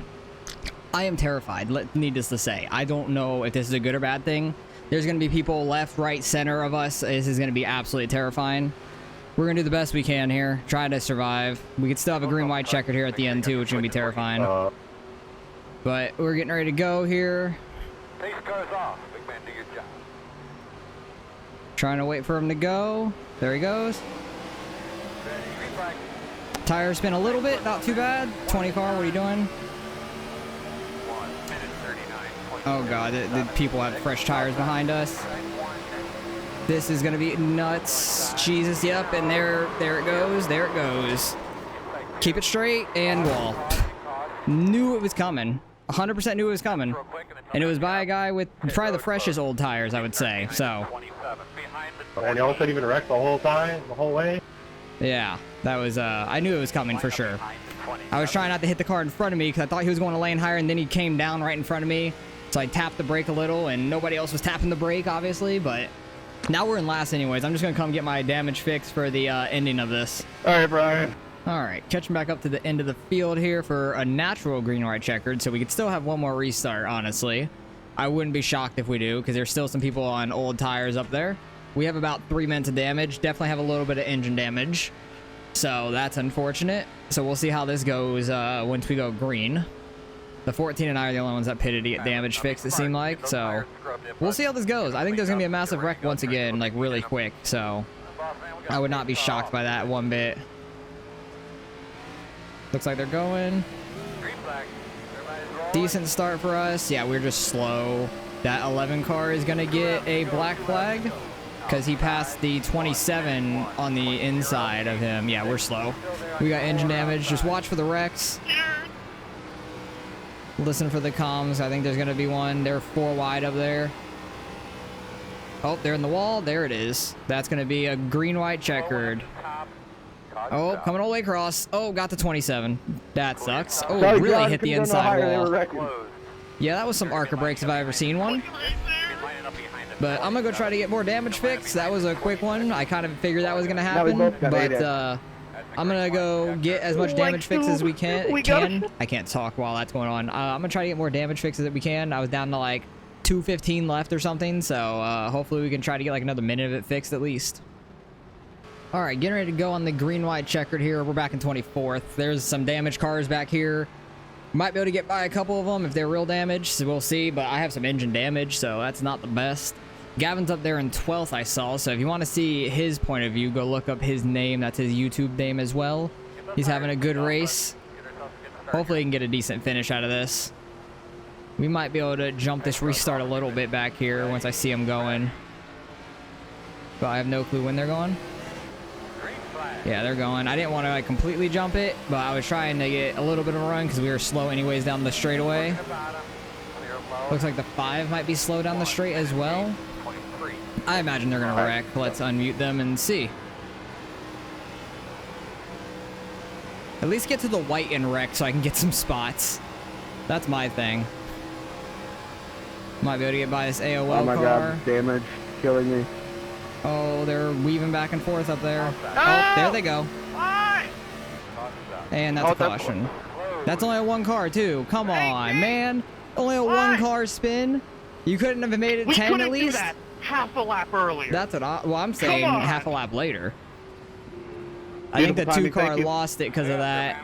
S1: I am terrified, needless to say. I don't know if this is a good or bad thing. There's going to be people left, right, center of us. This is going to be absolutely terrifying. We're going to do the best we can here. Try to survive. We could still have a green-white checkered here at the end, too, which is going to be terrifying. But we're getting ready to go here.
S2: Pace cars off. Big man, do your job.
S1: Trying to wait for him to go. There he goes.
S2: Ready. Green flag.
S1: Tire spin a little bit, not too bad. 20 car, what are you doing?
S2: 1 minute 39.
S1: Oh god, the people have fresh tires behind us. This is gonna be nuts. Jesus, yep, and there it goes, there it goes. Keep it straight and wall. Knew it was coming. 100% knew it was coming. And it was by a guy with probably the freshest old tires, I would say, so.
S2: 27. Behind the
S5: And y'all said even wrecked the whole time, the whole way?
S1: Yeah, that was, I knew it was coming for sure. I was trying not to hit the car in front of me because I thought he was going a lane higher, and then he came down right in front of me. So I tapped the brake a little, and nobody else was tapping the brake, obviously, but now we're in last anyways. I'm just going to come get my damage fix for the ending of this.
S5: All right, Brian.
S1: All right, catching back up to the end of the field here for a natural green-white checkered, so we could still have one more restart, honestly. I wouldn't be shocked if we do, because there's still some people on old tires up there. We have about 3 minutes of damage. Definitely have a little bit of engine damage, so that's unfortunate. So we'll see how this goes once we go green. The 14 and I are the only ones that pitted to get damage fixed, it seemed like, so we'll see how this goes. I think there's going to be a massive wreck once again, like really quick, so I would not be shocked by that one bit. Looks like they're going.
S2: green flag. Everybody's rolling.
S1: Decent start for us. Yeah, we're just slow. That 11 car is going to get a black flag because he passed the 27 on the inside of him. Yeah, we're slow. We got engine damage. Just watch for the wrecks. Listen for the comms. I think there's going to be one. They're 4 wide up there. Oh, they're in the wall. There it is. That's going to be a green-white checkered. Oh, coming all the way across. Oh, got the 27. That sucks. Oh,
S6: Sorry,
S1: really
S6: John,
S1: hit the
S6: couldn't go no
S1: inside
S6: higher, they were
S1: wall.
S6: wrecking.
S1: Yeah, that was some Arca brakes if I ever seen one. But I'm gonna go try to get more damage fixed. That was a quick one. I kind of figured that was gonna
S6: Now we
S1: happen.
S6: both got
S1: But
S6: ADAC.
S1: I'm gonna go get as much damage fixed as we can. I can't talk while that's going on. I'm gonna try to get more damage fixes that we can. I was down to like 2:15 left or something. So hopefully we can try to get like another minute of it fixed at least. All right, getting ready to go on the green-white checkered here. We're back in 24th. There's some damaged cars back here. Might be able to get by a couple of them if they're real damaged, so we'll see. But I have some engine damage, so that's not the best. Gavin's up there in 12th, I saw. So if you want to see his point of view, go look up his name. That's his YouTube name as well. He's having a good race. Hopefully he can get a decent finish out of this. We might be able to jump this restart a little bit back here once I see him going. But I have no clue when they're going. Yeah, they're going. I didn't want to like completely jump it, but I was trying to get a little bit of a run because we were slow anyways down the straightaway. Looks like the 5 might be slow down the straight as well. I imagine they're going to wreck. Let's unmute them and see. At least get to the white and wreck so I can get some spots. That's my thing. Might be able to get by this AOL
S6: Oh my
S1: car.
S6: god, damage, killing me.
S1: Oh, they're weaving back and forth up there. Oh, there they go. And that's a caution. That's only a 1 car, too. Come on, man. Only a 1 car spin? You couldn't have made it 10 at least?
S7: that half a lap earlier.
S1: That's what I'm saying
S7: on.
S1: half a lap later. I think the
S6: Beautiful
S1: 2
S6: timing,
S1: car
S6: thank you.
S1: lost it because of that.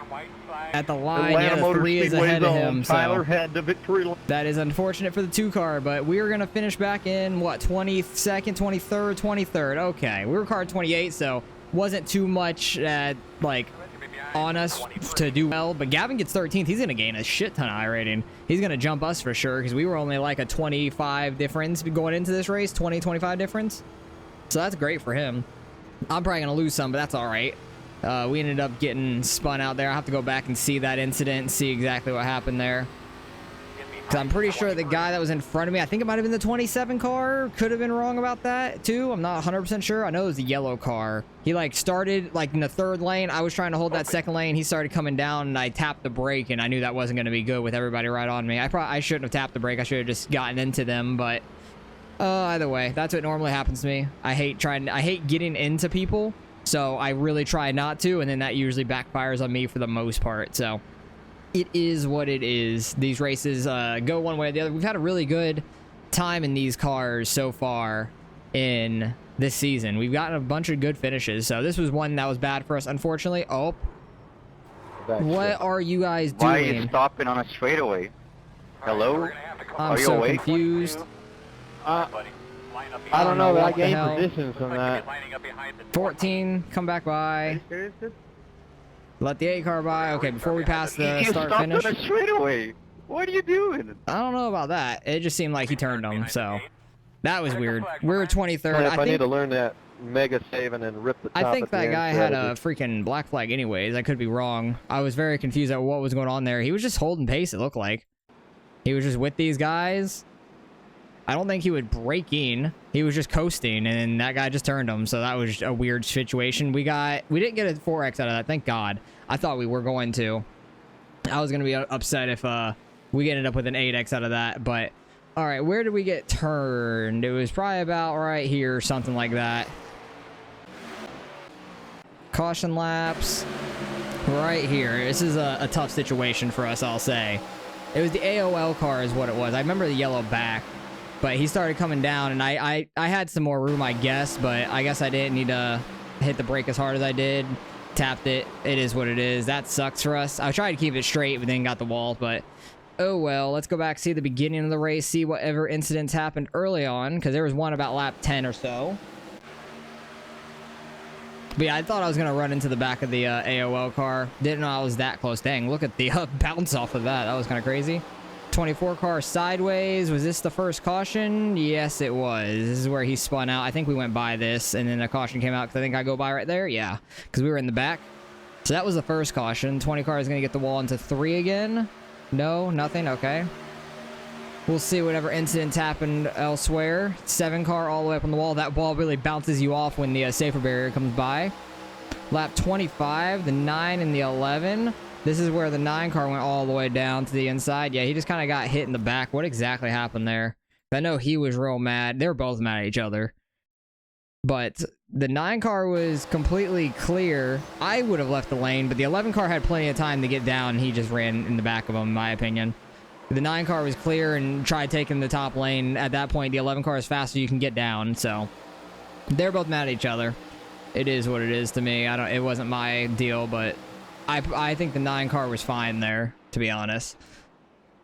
S1: At the line,
S6: Atlanta
S1: yeah, the
S6: Motor
S1: 3 is
S6: Speedway
S1: ahead of
S6: zone.
S1: him,
S6: Tyler
S1: so
S6: head to victory lane.
S1: that is unfortunate for the 2 car, but we were going to finish back in, what, 22nd, 23rd, 23rd. Okay, we were car 28, so wasn't too much, like, on us to do well, but Gavin gets 13th. He's going to gain a shit ton of I rating. He's going to jump us for sure, because we were only like a 25 difference going into this race, 20, 25 difference. So that's great for him. I'm probably going to lose some, but that's all right. We ended up getting spun out there. I have to go back and see that incident and see exactly what happened there. Because I'm pretty sure the guy that was in front of me, I think it might have been the 27 car, could have been wrong about that too. I'm not 100% sure. I know it was the yellow car. He like started like in the third lane. I was trying to hold that second lane. He started coming down and I tapped the brake and I knew that wasn't going to be good with everybody right on me. I shouldn't have tapped the brake. I should have just gotten into them, but either way, that's what normally happens to me. I hate getting into people, so I really try not to, and then that usually backfires on me for the most part. So it is what it is. These races go one way or the other. We've had a really good time in these cars so far in this season. We've gotten a bunch of good finishes. So this was one that was bad for us, unfortunately. Oh, what are you guys doing?
S8: Why are you stopping on a straightaway? Hello?
S1: I'm
S8: Are you
S1: so
S8: awake?
S1: confused.
S4: I don't know, but I
S1: what the
S4: gained
S1: hell.
S4: positions from that.
S1: 14, come back by. Let the 8 car by. Okay, before we pass the
S8: You
S1: start
S8: stopped
S1: finish.
S8: on a straightaway. What are you doing?
S1: I don't know about that. It just seemed like he turned them, so that was weird. We were 23rd.
S9: If I need
S1: I
S9: to learn that mega save and then rip the top
S1: think
S9: at the
S1: that
S9: end
S1: guy had a
S9: strategy.
S1: freaking black flag anyways. I could be wrong. I was very confused at what was going on there. He was just holding pace, it looked like. He was just with these guys. I don't think he would break in. He was just coasting, and that guy just turned him, so that was a weird situation. We didn't get a 4X out of that, thank God. I thought we were going to. I was going to be upset if we ended up with an 8X out of that, but all right, where did we get turned? It was probably about right here or something like that. Caution laps right here. This is a tough situation for us, I'll say. It was the AOL car is what it was. I remember the yellow back, but he started coming down, and I had some more room, I guess, but I guess I didn't need to hit the brake as hard as I did. Tapped it. It is what it is. That sucks for us. I tried to keep it straight, but then got the wall, but oh well. Let's go back, see the beginning of the race, see whatever incidents happened early on, because there was one about lap 10 or so. But yeah, I thought I was going to run into the back of the AOL car. Didn't know I was that close. Dang, look at the bounce off of that. That was kind of crazy. 24 car sideways. Was this the first caution? Yes, it was. This is where he spun out. I think we went by this, and then a caution came out because I think I go by right there. Yeah, because we were in the back. So that was the first caution. 20 car is going to get the wall into 3 again. No, nothing. Okay. We'll see whatever incidents happened elsewhere. 7 car all the way up on the wall. That ball really bounces you off when the safer barrier comes by. Lap 25, the 9 and the 11. This is where the 9 car went all the way down to the inside. Yeah, he just kind of got hit in the back. What exactly happened there? I know he was real mad. They were both mad at each other. But the 9 car was completely clear. I would have left the lane, but the 11 car had plenty of time to get down, and he just ran in the back of him, in my opinion. The 9 car was clear and tried taking the top lane. At that point, the 11 car is faster. You can get down, so they're both mad at each other. It is what it is to me. It wasn't my deal, but I think the 9 car was fine there, to be honest.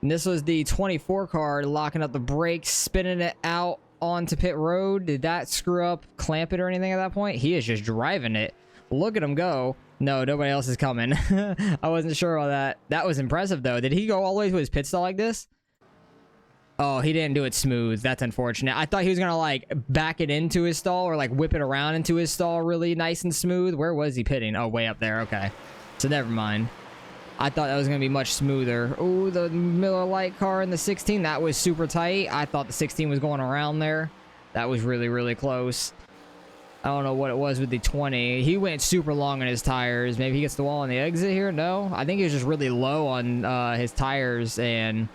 S1: And this was the 24 car locking up the brakes, spinning it out onto pit road. Did that screw up, clamp it or anything at that point? He is just driving it. Look at him go. No, nobody else is coming. I wasn't sure about that. That was impressive, though. Did he go all the way to his pit stall like this? Oh, he didn't do it smooth. That's unfortunate. I thought he was going to, like, back it into his stall or, like, whip it around into his stall really nice and smooth. Where was he pitting? Oh, way up there. Okay. So never mind. I thought that was going to be much smoother. Oh, the Miller Lite car in the 16. That was super tight. I thought the 16 was going around there. That was really, really close. I don't know what it was with the 20. He went super long on his tires. Maybe he gets the wall on the exit here? No. I think he was just really low on his tires and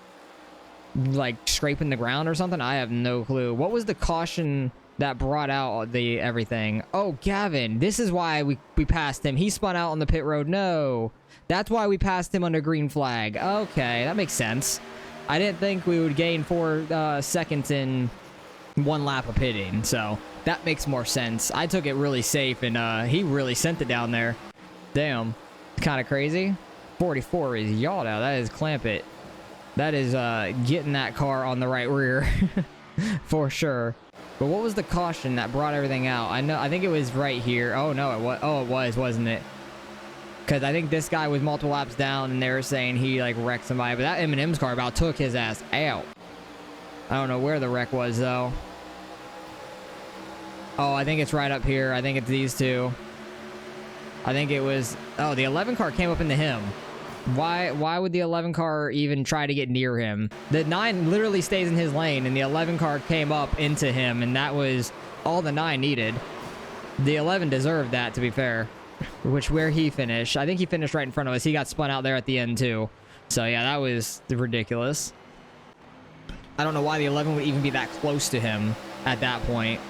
S1: like scraping the ground or something. I have no clue. What was the caution that brought out the everything? Oh, Gavin. This is why we passed him. He spun out on the pit road. No. That's why we passed him under green flag. Okay, that makes sense. I didn't think we would gain 4 seconds in 1 lap of pitting, so that makes more sense. I took it really safe, and he really sent it down there. Damn. Kind of crazy. 44 is yawed out. That is clamp it. That is getting that car on the right rear for sure. But what was the caution that brought everything out? I think it was right here. Oh, no, it was. Oh, it was, wasn't it? Because I think this guy was multiple laps down, and they were saying he, like, wrecked somebody. But that M&M's car about took his ass out. I don't know where the wreck was, though. Oh, I think it's right up here. I think it's these two. I think it was... Oh, the 11 car came up into him. Why would the 11 car even try to get near him? The 9 literally stays in his lane, and the 11 car came up into him, and that was all the 9 needed. The 11 deserved that, to be fair. Where he finished. I think he finished right in front of us. He got spun out there at the end, too. So, yeah, that was ridiculous. I don't know why the 11 would even be that close to him at that point.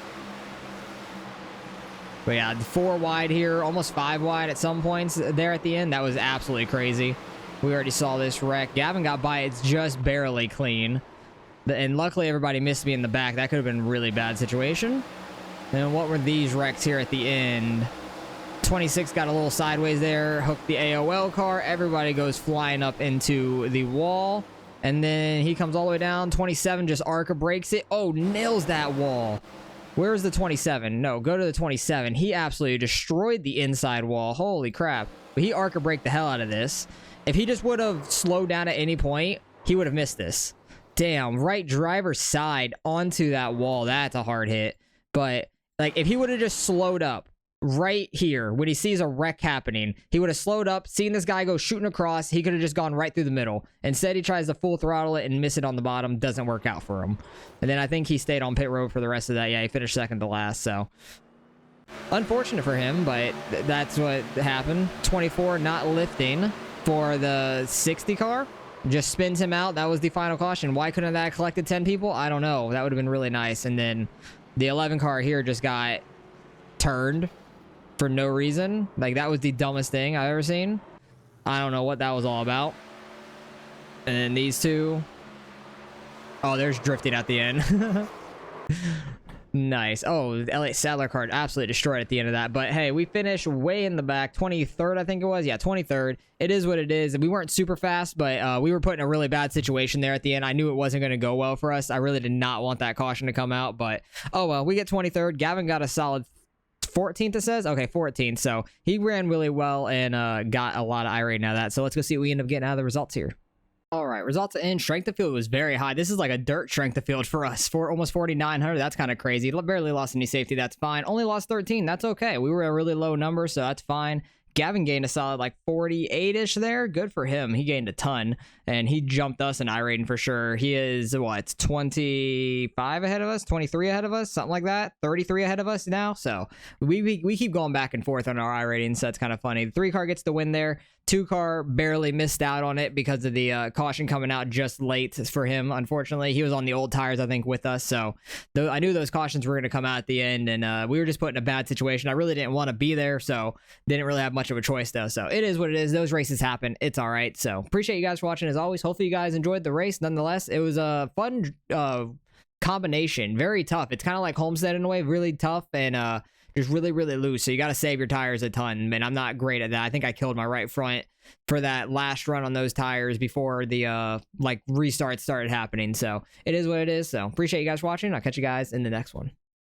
S1: But yeah, 4 wide here, almost 5 wide at some points there at the end. That was absolutely crazy. We already saw this wreck. Gavin got by. It's just barely clean. And luckily, everybody missed me in the back. That could have been a really bad situation. And what were these wrecks here at the end? 26 got a little sideways there. Hooked the AOL car. Everybody goes flying up into the wall. And then he comes all the way down. 27 just arca breaks it. Oh, nails that wall. Where's the 27? No, go to the 27. He absolutely destroyed the inside wall. Holy crap. But he arca braked the hell out of this. If he just would have slowed down at any point, he would have missed this. Damn, right driver's side onto that wall. That's a hard hit. But, like, if he would have just slowed up right here when he sees a wreck happening, he would have slowed up, seen this guy go shooting across. He could have just gone right through the middle. Instead, he tries to full throttle it and miss it on the bottom. Doesn't work out for him. And then I think he stayed on pit road for the rest of that. Yeah, he finished second to last. So unfortunate for him, but that's what happened. 24 not lifting for the 60 car. Just spins him out. That was the final caution. Why couldn't that have collected 10 people? I don't know. That would have been really nice. And then the 11 car here just got turned for no reason. Like, that was the dumbest thing I've ever seen. I don't know what that was all about. And then these two. Oh, there's drifting at the end. Nice. Oh, the Elliott Sadler card absolutely destroyed at the end of that. But hey, we finished way in the back. 23rd, I think it was. Yeah, 23rd. It is what it is. We weren't super fast, but we were put in a really bad situation there at the end. I knew it wasn't going to go well for us. I really did not want that caution to come out. But, oh well, we get 23rd. Gavin got a solid 14th, it says. Okay, 14th. So he ran really well and got a lot of iRating out of that. So let's go see what we end up getting out of the results here. All right, results in strength of field was very high. This is like a dirt strength of field for us, for almost 4,900. That's kind of crazy. Barely lost any safety. That's fine. Only lost 13. That's okay. We were a really low number, so that's fine. Gavin gained a solid like 48-ish there. Good for him. He gained a ton, and he jumped us in iRating for sure. He is, what, 25 ahead of us? 23 ahead of us? Something like that? 33 ahead of us now? So we keep going back and forth on our iRating, so that's kind of funny. The 3 car gets the win there. 2 car barely missed out on it because of the caution coming out just late for him, unfortunately. He was on the old tires, I think, with us, so I knew those cautions were going to come out at the end, and we were just put in a bad situation. I really didn't want to be there, so didn't really have much of a choice, though. So it is what it is. Those races happen. It's all right. So appreciate you guys for watching, as always. Hopefully you guys enjoyed the race. Nonetheless, it was a fun combination. Very tough. It's kind of like Homestead in a way. Really tough and just really, really loose. So you got to save your tires a ton, and I'm not great at that. I think I killed my right front for that last run on those tires before the like restarts started happening. So it is what it is. So appreciate you guys watching. I'll catch you guys in the next one.